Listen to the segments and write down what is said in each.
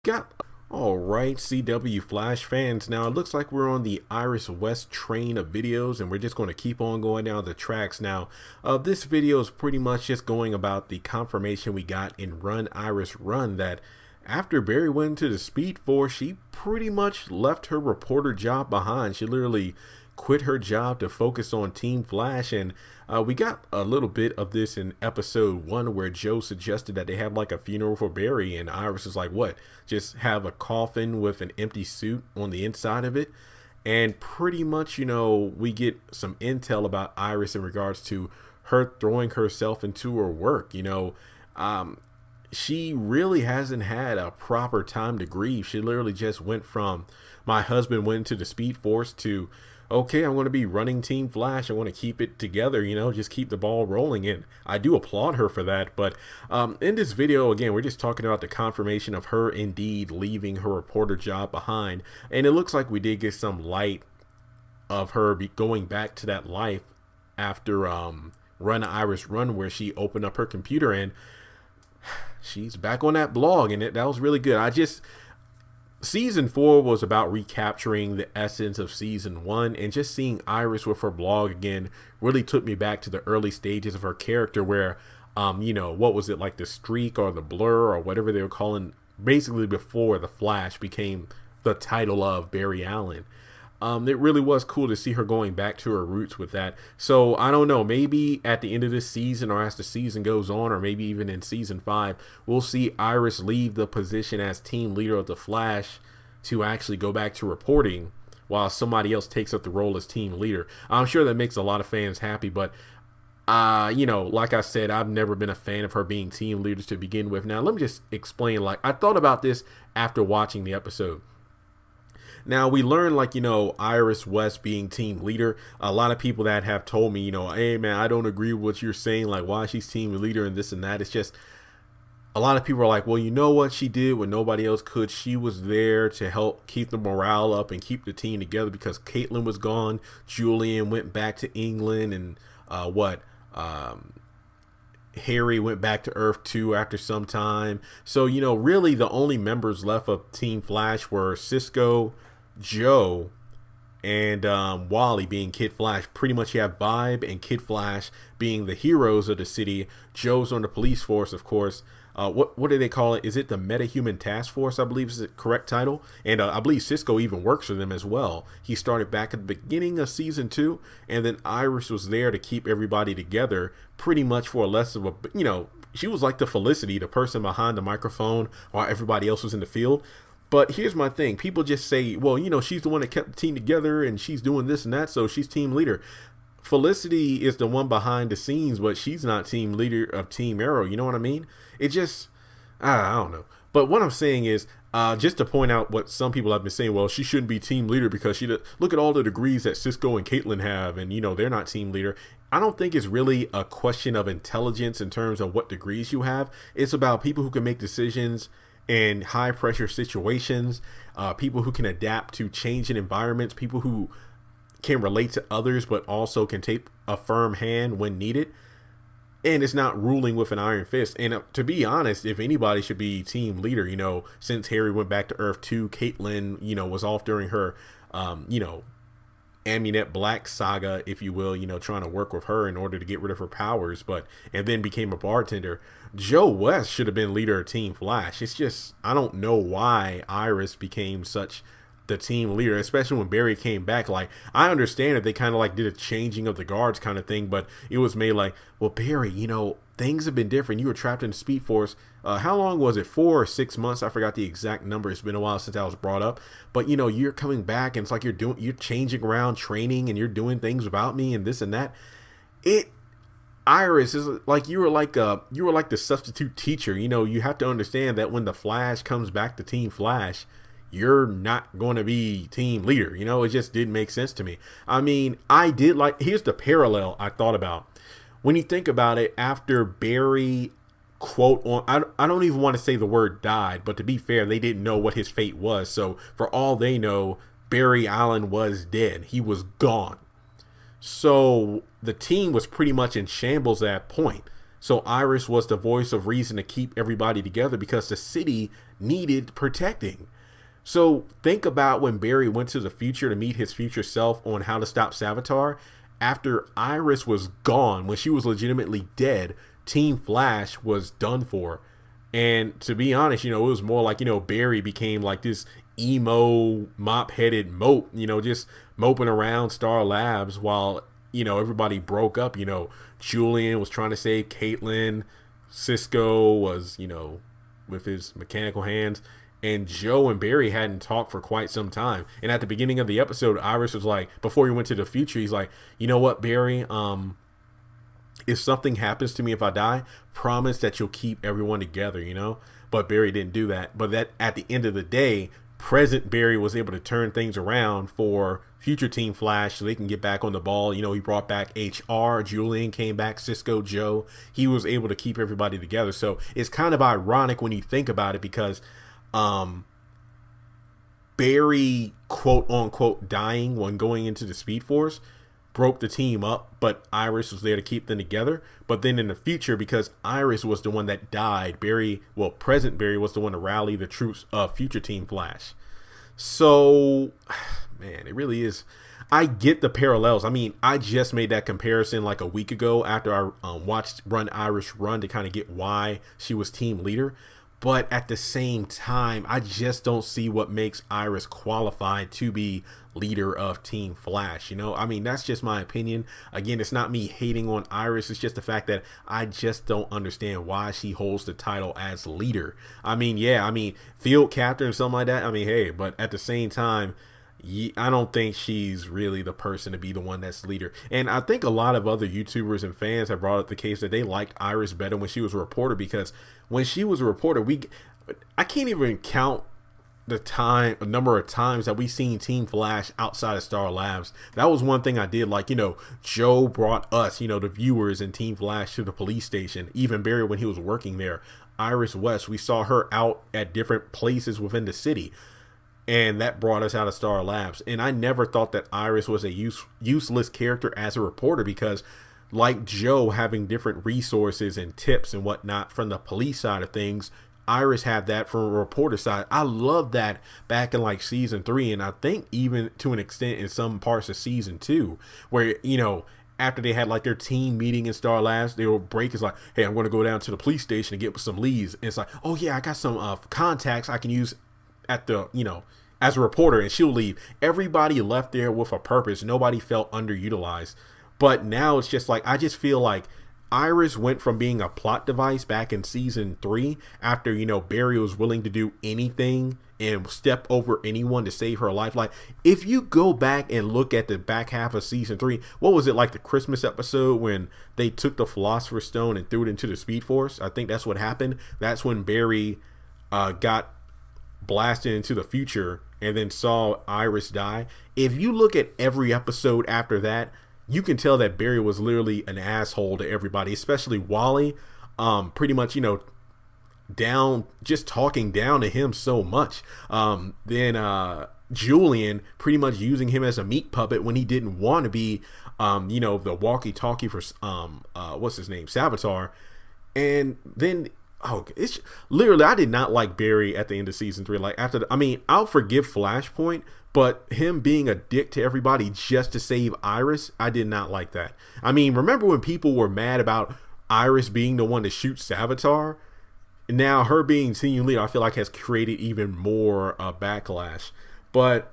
got all right, CW Flash fans. Now it looks like we're on the Iris West train of videos, and we're just going to keep on going down the tracks. Now, this video is pretty much just going about the confirmation we got in Run Iris Run that after Barry went to the Speed Force, she pretty much left her reporter job behind. She literally quit her job to focus on Team Flash, and we got a little bit of this in episode 1 where Joe suggested that they have like a funeral for Barry, and Iris is like, what, just have a coffin with an empty suit on the inside of it? And pretty much, we get some intel about Iris in regards to her throwing herself into her work. She really hasn't had a proper time to grieve. She literally just went from my husband went to the Speed Force to, okay, I'm going to be running Team Flash. I want to keep it together, just keep the ball rolling. And I do applaud her for that. But in this video, again, we're just talking about the confirmation of her indeed leaving her reporter job behind. And it looks like we did get some light of her going back to that life after Run Iris Run, where she opened up her computer and she's back on that blog, and that was really good. Season 4 was about recapturing the essence of season 1, and just seeing Iris with her blog again really took me back to the early stages of her character where, what was it, like the streak or the blur or whatever they were calling, basically before the Flash became the title of Barry Allen. It really was cool to see her going back to her roots with that. So I don't know, maybe at the end of this season or as the season goes on, or maybe even in season 5, we'll see Iris leave the position as team leader of the Flash to actually go back to reporting while somebody else takes up the role as team leader. I'm sure that makes a lot of fans happy, but like I said, I've never been a fan of her being team leader to begin with. Now, let me just explain, I thought about this after watching the episode. Now, we learned, Iris West being team leader. A lot of people that have told me, hey, man, I don't agree with what you're saying, why she's team leader and this and that. It's just a lot of people are like, well, you know what she did when nobody else could? She was there to help keep the morale up and keep the team together because Caitlin was gone. Julian went back to England, and Harry went back to Earth 2 after some time. So, really the only members left of Team Flash were Cisco, Joe, and Wally being Kid Flash. Pretty much you have Vibe and Kid Flash being the heroes of the city. Joe's on the police force, of course. What do they call it? Is it the Metahuman Task Force, I believe is the correct title? And I believe Cisco even works for them as well. He started back at the beginning of season 2, and then Iris was there to keep everybody together pretty much for less of a, she was like the Felicity, the person behind the microphone while everybody else was in the field. But here's my thing. People just say, well, she's the one that kept the team together and she's doing this and that, so she's team leader. Felicity is the one behind the scenes, but she's not team leader of Team Arrow. You know what I mean? It just, I don't know. But what I'm saying is, just to point out what some people have been saying, well, she shouldn't be team leader because look at all the degrees that Cisco and Caitlin have, and, they're not team leader. I don't think it's really a question of intelligence in terms of what degrees you have. It's about people who can make decisions in high pressure situations, people who can adapt to changing environments, people who can relate to others but also can take a firm hand when needed, and it's not ruling with an iron fist. And to be honest, if anybody should be team leader, since Harry went back to Earth 2, Caitlin, was off during her Amunet Black saga, if you will, trying to work with her in order to get rid of her powers, and then became a bartender. Joe West should have been leader of Team Flash. It's just, I don't know why Iris became such the team leader, especially when Barry came back. I understand that they kind of did a changing of the guards kind of thing, but it was made well, Barry, things have been different. You were trapped in the Speed Force. How long was it? 4 or 6 months? I forgot the exact number. It's been a while since I was brought up, but you're coming back and it's you're changing around training and you're doing things without me and this and that. Iris is you were like the substitute teacher. You have to understand that when the Flash comes back to Team Flash, you're not going to be team leader. It just didn't make sense to me. I mean, here's the parallel I thought about. When you think about it, after Barry, I don't even want to say the word died, but to be fair, they didn't know what his fate was. So for all they know, Barry Allen was dead. He was gone. So the team was pretty much in shambles at that point. So Iris was the voice of reason to keep everybody together because the city needed protecting. So think about when Barry went to the future to meet his future self on how to stop Savitar. After Iris was gone, when she was legitimately dead, Team Flash was done for. And to be honest, it was more like, Barry became like this emo mop-headed mope, just moping around Star Labs while, everybody broke up. Julian was trying to save Caitlin. Cisco was, with his mechanical hands. And Joe and Barry hadn't talked for quite some time. And at the beginning of the episode, Iris was like, before he went to the future, he's like, you know what, Barry, if something happens to me, if I die, promise that you'll keep everyone together, But Barry didn't do that. But that at the end of the day, present Barry was able to turn things around for future Team Flash so they can get back on the ball. He brought back HR, Julian came back, Cisco, Joe. He was able to keep everybody together. So it's kind of ironic when you think about it because Barry, quote unquote, dying when going into the Speed Force broke the team up, but Iris was there to keep them together. But then in the future, because Iris was the one that died, present Barry was the one to rally the troops of future Team Flash. So, man, it really is. I get the parallels. I mean, I just made that comparison like a week ago after I watched Iris run to kind of get why she was team leader. But at the same time, I just don't see what makes Iris qualified to be leader of Team Flash. I mean, that's just my opinion. Again, it's not me hating on Iris. It's just the fact that I just don't understand why she holds the title as leader. I mean, field captain or something like that. I mean, hey, but at the same time, I don't think she's really the person to be the one that's leader. And I think a lot of other YouTubers and fans have brought up the case that they liked Iris better when she was a reporter, because when she was a reporter, I can't even count the number of times that we seen Team Flash outside of Star Labs. That was one thing I did like. Joe brought us, the viewers and Team Flash to the police station. Even Barry, when he was working there, Iris West, we saw her out at different places within the city. And that brought us out of Star Labs. And I never thought that Iris was a useless character as a reporter, because like Joe having different resources and tips and whatnot from the police side of things, Iris had that from a reporter side. I love that back in like season 3. And I think even to an extent in some parts of season 2, where, after they had like their team meeting in Star Labs, they would break. It's like, hey, I'm going to go down to the police station and get some leads. And it's like, oh yeah, I got some contacts I can use at the, as a reporter, and she'll leave. Everybody left there with a purpose. Nobody felt underutilized. But now it's just like, I just feel like Iris went from being a plot device back in season 3 after, Barry was willing to do anything and step over anyone to save her life. Like, if you go back and look at the back half of season 3, what was it, like the Christmas episode when they took the Philosopher's Stone and threw it into the Speed Force? I think that's what happened. That's when Barry got blasted into the future and then saw Iris die. If you look at every episode after that, you can tell that Barry was literally an asshole to everybody, especially Wally. Pretty much, just talking down to him so much. Then Julian pretty much using him as a meat puppet when he didn't want to be, the walkie-talkie for, what's his name, Savitar. And then, it's literally, I did not like Barry at the end of season 3. Like, I'll forgive Flashpoint, but him being a dick to everybody just to save Iris, I did not like that. Remember when people were mad about Iris being the one to shoot Savitar? Now her being team leader, I feel like has created even more backlash. But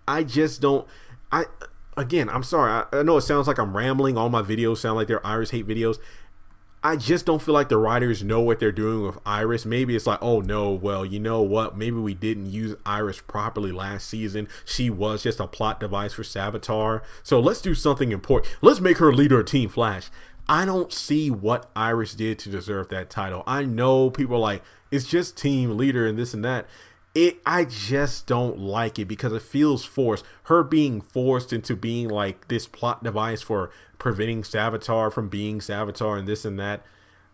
I just don't. I'm sorry. I know it sounds like I'm rambling. All my videos sound like they're Iris hate videos. I just don't feel like the writers know what they're doing with Iris. Maybe it's like, oh no, well, you know what? Maybe we didn't use Iris properly last season. She was just a plot device for Savitar. So let's do something important. Let's make her leader of Team Flash. I don't see what Iris did to deserve that title. I know people are like, it's just team leader and this and that. I just don't like it because it feels forced. Her being forced into being like this plot device for preventing Savitar from being Savitar and this and that.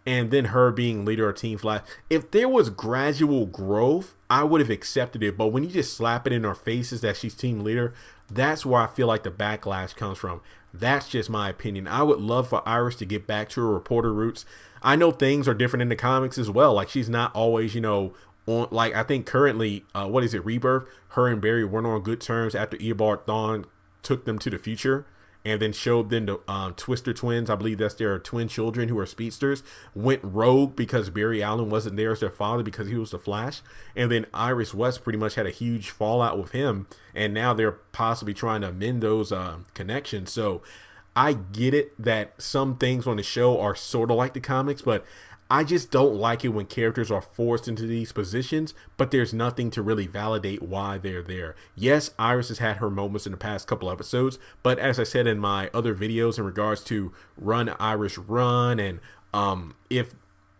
And then her being leader of Team Flash. If there was gradual growth, I would have accepted it. But when you just slap it in our faces that she's team leader, that's where I feel like the backlash comes from. That's just my opinion. I would love for Iris to get back to her reporter roots. I know things are different in the comics as well. Like, she's not always, on, like, I think currently, what is it, Rebirth? Her and Barry weren't on good terms after Eobard Thawne took them to the future and then showed them the Twister twins. I believe that's their twin children who are speedsters, went rogue because Barry Allen wasn't there as their father because he was the Flash. And then Iris West pretty much had a huge fallout with him. And now they're possibly trying to mend those connections. So I get it that some things on the show are sort of like the comics, but I just don't like it when characters are forced into these positions, but there's nothing to really validate why they're there. Yes, Iris has had her moments in the past couple episodes, but as I said in my other videos in regards to Run Iris Run, and if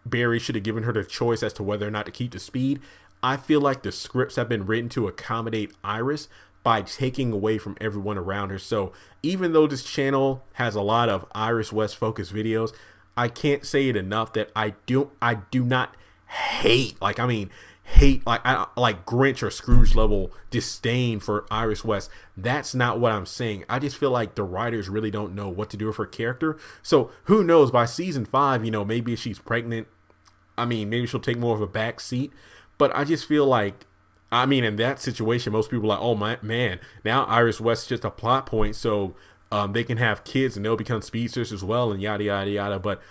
Barry should have given her the choice as to whether or not to keep the speed, I feel like the scripts have been written to accommodate Iris by taking away from everyone around her. So even though this channel has a lot of Iris West focused videos, I can't say it enough that I do not hate, like I like Grinch or Scrooge level disdain for Iris West. That's not what I'm saying. I just feel like the writers really don't know what to do with her character. So who knows, by season 5, maybe if she's pregnant, maybe she'll take more of a back seat. But I just feel like, in that situation, most people are like, oh my man, now Iris West is just a plot point. So they can have kids and they'll become speedsters as well, and yada yada yada. But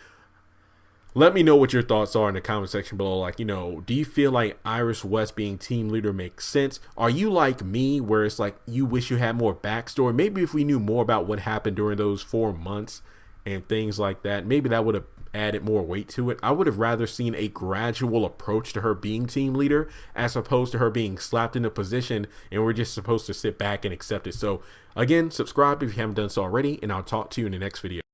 let me know what your thoughts are in the comment section below. Like, do you feel like Iris West being team leader makes sense? Are you like me, where it's like you wish you had more backstory? Maybe if we knew more about what happened during those 4 months and things like that, maybe that would have added more weight to it. I would have rather seen a gradual approach to her being team leader as opposed to her being slapped in a position and we're just supposed to sit back and accept it. So again, subscribe if you haven't done so already, and I'll talk to you in the next video.